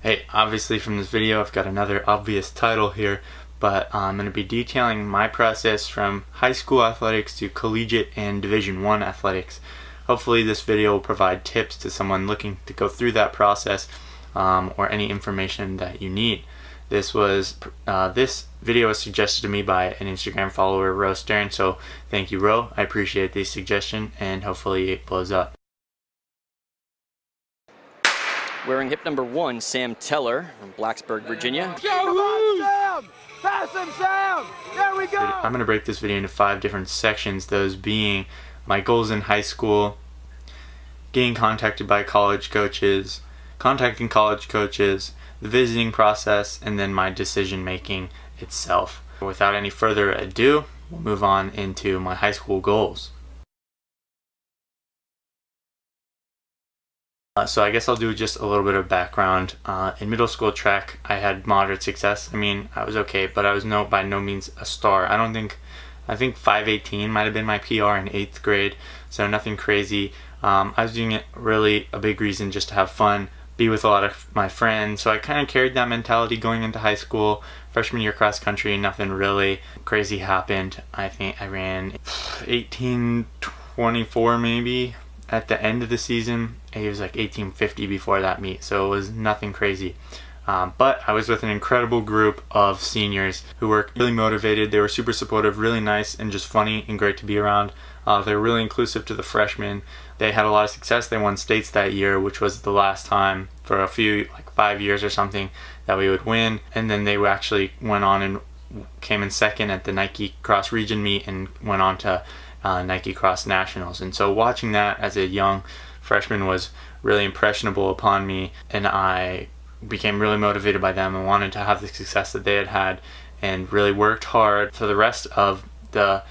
Hey, obviously from this video I've got another obvious title here, but I'm going to be detailing my process from high school athletics to collegiate and Division I athletics. Hopefully this video will provide tips to someone looking to go through that process or any information that you need. This video was suggested to me by an Instagram follower, Ro Stern, so thank you, Ro. I appreciate the suggestion and hopefully it blows up. Wearing hip number 1, Sam Teller from Blacksburg, Virginia. Come on, Sam! Pass him, Sam! There we go! I'm going to break this video into 5 different sections, those being my goals in high school, getting contacted by college coaches, contacting college coaches, the visiting process, and then my decision making itself. Without any further ado, we'll move on into my high school goals. So I guess I'll do just a little bit of background. In middle school track, I had moderate success. I mean, I was okay, but I was by no means a star. I think 518 might have been my PR in 8th grade, so nothing crazy. I was doing it really a big reason just to have fun, be with a lot of my friends, so I kind of carried that mentality going into high school. Freshman year cross country, nothing really crazy happened. I think I ran 18:24 maybe at the end of the season. It was like 18:50 before that meet, so it was nothing crazy. But I was with an incredible group of seniors who were really motivated. They were super supportive, really nice, and just funny and great to be around. They were really inclusive to the freshmen. They had a lot of success. They won states that year, which was the last time for a few, like 5 years or something, that we would win. And then they actually went on and came in second at the Nike Cross Region meet and went on to Nike Cross Nationals. And so watching that as a young freshman was really impressionable upon me, and I became really motivated by them and wanted to have the success that they had had, and really worked hard for the rest of the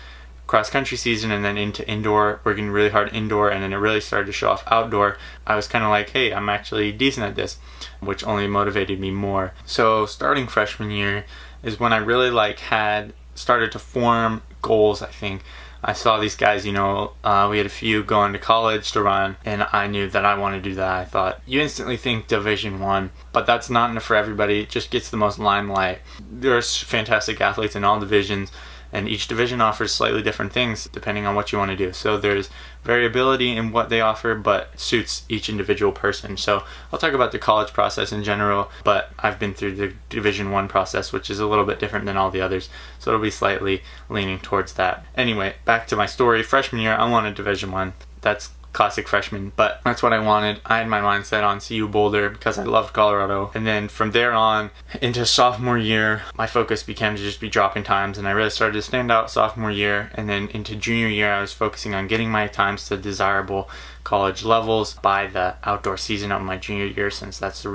cross country season and then into indoor, working really hard indoor, and then it really started to show off outdoor. I was kind of like, hey, I'm actually decent at this, which only motivated me more. So starting freshman year is when I really had started to form goals. I think I saw these guys, we had a few going to college to run, and I knew that I wanted to do that. I thought, you instantly think Division I, but that's not enough for everybody. It just gets the most limelight. There's fantastic athletes in all divisions, and each division offers slightly different things depending on what you want to do. So there's variability in what they offer, but suits each individual person. So I'll talk about the college process in general, but I've been through the Division I process, which is a little bit different than all the others. So it'll be slightly leaning towards that. Anyway, back to my story. Freshman year, I wanted Division I. That's classic freshman, but that's what I wanted. I had my mindset on CU Boulder because I loved Colorado, and then from there on into sophomore year, my focus became to just be dropping times, and I really started to stand out sophomore year. And then into junior year, I was focusing on getting my times to desirable college levels by the outdoor season of my junior year, since that's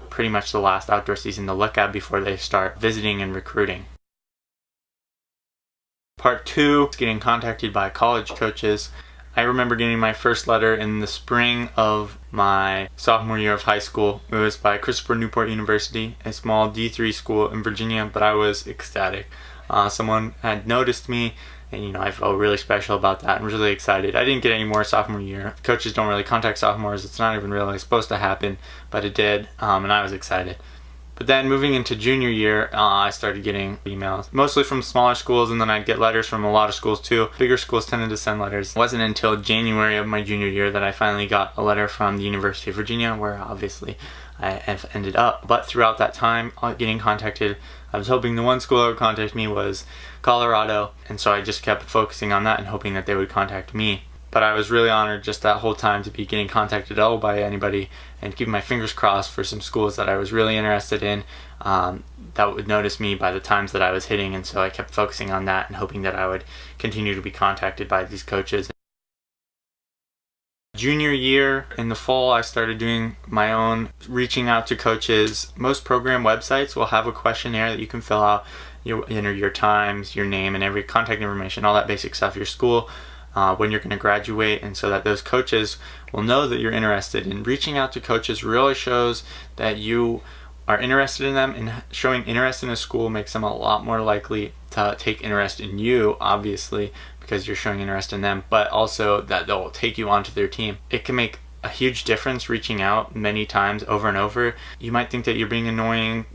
pretty much the last outdoor season to look at before they start visiting and recruiting. Part 2 is getting contacted by college coaches. I remember getting my first letter in the spring of my sophomore year of high school. It was by Christopher Newport University, a small D3 school in Virginia, but I was ecstatic. Someone had noticed me, and I felt really special about that and really excited. I didn't get any more sophomore year. Coaches don't really contact sophomores. It's not even really supposed to happen, but it did, and I was excited. But then moving into junior year, I started getting emails, mostly from smaller schools, and then I'd get letters from a lot of schools too. Bigger schools tended to send letters. It wasn't until January of my junior year that I finally got a letter from the University of Virginia, where obviously I have ended up. But throughout that time, getting contacted, I was hoping the one school that would contact me was Colorado, and so I just kept focusing on that and hoping that they would contact me. But I was really honored just that whole time to be getting contacted at all by anybody, and keeping my fingers crossed for some schools that I was really interested in that would notice me by the times that I was hitting. And so I kept focusing on that and hoping that I would continue to be contacted by these coaches. Junior year in the fall, I started doing my own reaching out to coaches. Most program websites will have a questionnaire that you can fill out. You enter your times, your name, and every contact information, all that basic stuff, your school, when you're going to graduate, and so that those coaches will know that you're interested. And reaching out to coaches really shows that you are interested in them, and showing interest in a school makes them a lot more likely to take interest in you, obviously, because you're showing interest in them, but also that they'll take you onto their team. It can make a huge difference reaching out many times over and over. You might think that you're being annoying,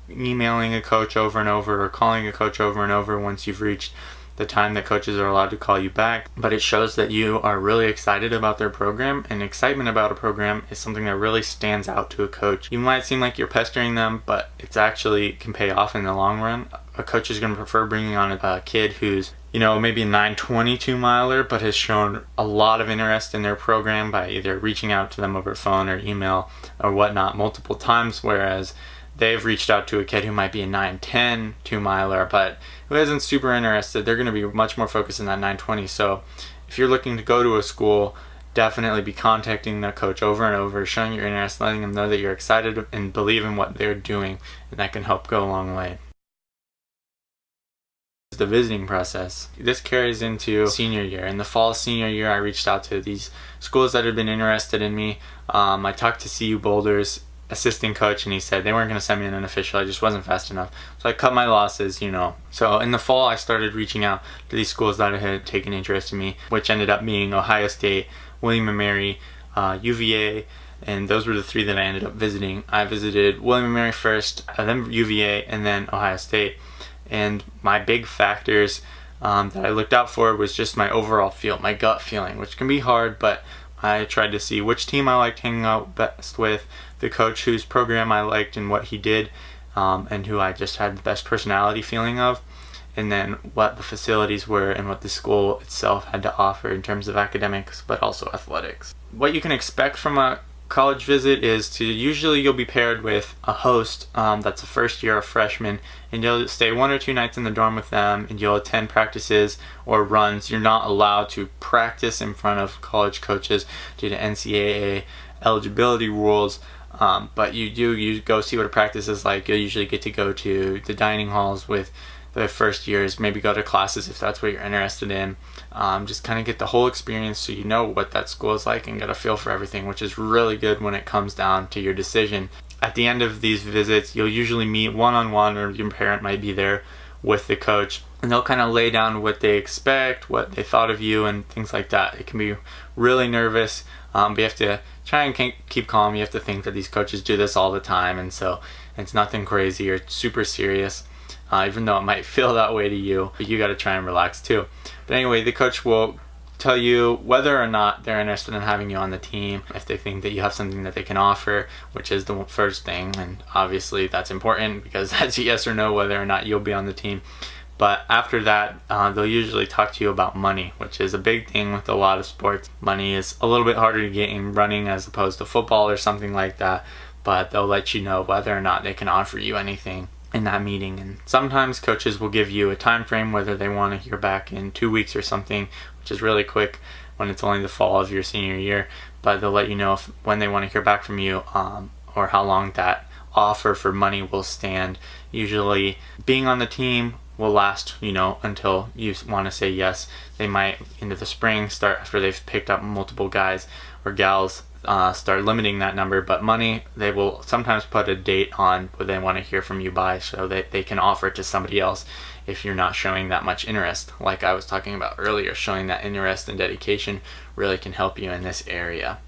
emailing a coach over and over or calling a coach over and over once you've reached the time that coaches are allowed to call you back. But it shows that you are really excited about their program, and excitement about a program is something that really stands out to a coach. You might seem like you're pestering them, but it's actually can pay off in the long run. A coach is going to prefer bringing on a kid who's maybe a 922 miler, but has shown a lot of interest in their program by either reaching out to them over phone or email or whatnot multiple times, whereas they've reached out to a kid who might be a 910 2-miler, but who isn't super interested. They're going to be much more focused in that 920. So if you're looking to go to a school, definitely be contacting the coach over and over, showing your interest, letting them know that you're excited and believe in what they're doing, and that can help go a long way. The visiting process. This carries into senior year. In the fall senior year, I reached out to these schools that had been interested in me. I talked to CU Boulder's assistant coach, and he said they weren't going to send me an official. I just wasn't fast enough. So I cut my losses, So in the fall, I started reaching out to these schools that had taken interest in me, which ended up being Ohio State, William & Mary, UVA, and those were the three that I ended up visiting. I visited William & Mary first, then UVA, and then Ohio State. And my big factors that I looked out for was just my overall feel, my gut feeling, which can be hard, but I tried to see which team I liked hanging out best with, the coach whose program I liked and what he did, and who I just had the best personality feeling of, and then what the facilities were and what the school itself had to offer in terms of academics, but also athletics. What you can expect from a college visit is you'll be paired with a host that's a first year, a freshman, and you'll stay 1 or 2 nights in the dorm with them, and you'll attend practices or runs. You're not allowed to practice in front of college coaches due to NCAA eligibility rules, but you go see what a practice is like. You'll usually get to go to the dining halls with the first years, maybe go to classes if that's what you're interested in. Just kind of get the whole experience so you know what that school is like and get a feel for everything, which is really good when it comes down to your decision. At the end of these visits, you'll usually meet one-on-one, or your parent might be there with the coach, and they'll kind of lay down what they expect, what they thought of you, and things like that. It can be really nervous, but you have to try and keep calm. You have to think that these coaches do this all the time, and so it's nothing crazy or super serious. Even though it might feel that way to you, but you got to try and relax too. But anyway, the coach will tell you whether or not they're interested in having you on the team, if they think that you have something that they can offer, which is the first thing, and obviously that's important because that's a yes or no whether or not you'll be on the team. But after that, they'll usually talk to you about money, which is a big thing with a lot of sports. Money is a little bit harder to get in running as opposed to football or something like that, but they'll let you know whether or not they can offer you anything in that meeting. And sometimes coaches will give you a time frame, whether they want to hear back in 2 weeks or something, which is really quick when it's only the fall of your senior year, but they'll let you know when they want to hear back from you, or how long that offer for money will stand. Usually being on the team will last, until you want to say yes. They might into the spring start, after they've picked up multiple guys or gals, start limiting that number. But money, they will sometimes put a date on what they want to hear from you by, so that they can offer it to somebody else if you're not showing that much interest. Like I was talking about earlier, showing that interest and dedication really can help you in this area.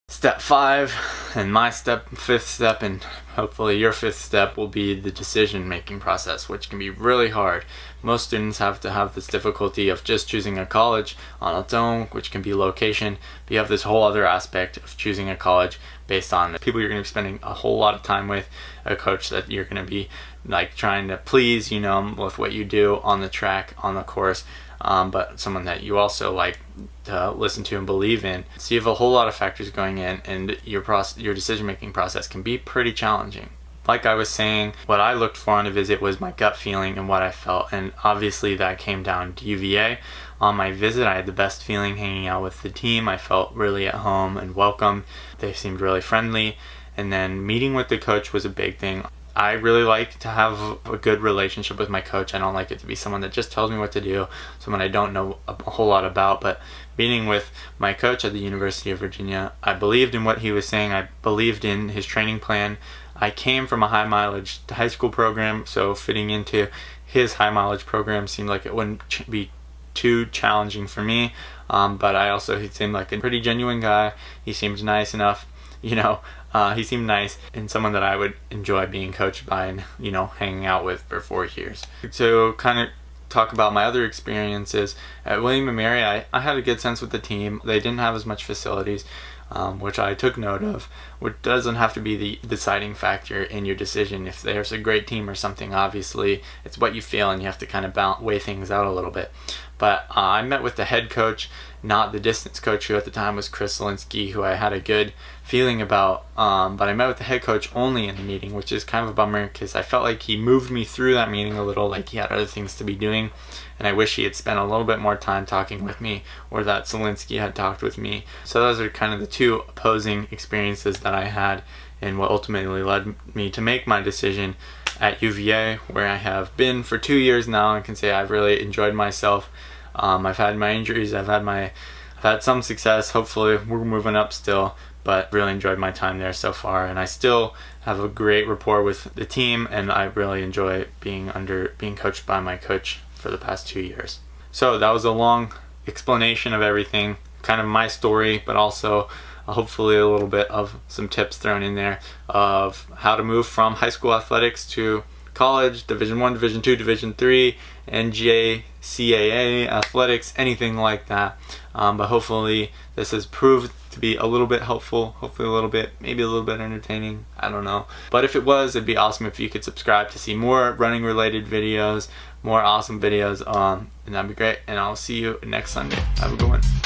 Step 5, and my fifth step, and hopefully your 5th step, will be the decision-making process, which can be really hard. Most students have to have this difficulty of just choosing a college on its own, which can be location, but you have this whole other aspect of choosing a college based on the people you're going to be spending a whole lot of time with, a coach that you're going to be trying to please, with what you do on the track, on the course, but someone that you also like to listen to and believe in. So you have a whole lot of factors going in, and your decision-making process can be pretty challenging. Like I was saying, what I looked for on a visit was my gut feeling and what I felt, and obviously that came down to UVA. On my visit, I had the best feeling hanging out with the team. I felt really at home and welcome. They seemed really friendly, and then meeting with the coach was a big thing. I really like to have a good relationship with my coach. I don't like it to be someone that just tells me what to do, someone I don't know a whole lot about. But meeting with my coach at the University of Virginia, I believed in what he was saying. I believed in his training plan. I came from a high mileage high school program, so fitting into his high mileage program seemed like it wouldn't be too challenging for me. but he seemed like a pretty genuine guy. He seemed nice enough, he seemed nice and someone that I would enjoy being coached by and, hanging out with for 4 years. To kind of talk about my other experiences at William & Mary, I had a good sense with the team. They didn't have as much facilities, which I took note of, which doesn't have to be the deciding factor in your decision. If there's a great team or something, obviously it's what you feel and you have to kind of weigh things out a little bit. But I met with the head coach, not the distance coach, who at the time was Chris Zielinski, who I had a good feeling about, but I met with the head coach only in the meeting, which is kind of a bummer because I felt like he moved me through that meeting a little, like he had other things to be doing, and I wish he had spent a little bit more time talking with me, or that Zielinski had talked with me. So those are kind of the two opposing experiences that I had, and what ultimately led me to make my decision at UVA, where I have been for 2 years now, and can say I've really enjoyed myself. I've had my injuries, I've had some success. Hopefully we're moving up still, but really enjoyed my time there so far, and I still have a great rapport with the team, and I really enjoy being coached by my coach for the past 2 years. So that was a long explanation of everything, kind of my story, but also hopefully a little bit of some tips thrown in there of how to move from high school athletics to college, Division I, Division II, Division III, NJCAA athletics, anything like that. But hopefully this has proved to be a little bit helpful, maybe a little bit entertaining, I don't know. But if it was, it'd be awesome if you could subscribe to see more running related videos, more awesome videos, and that'd be great. And I'll see you next Sunday. Have a good one.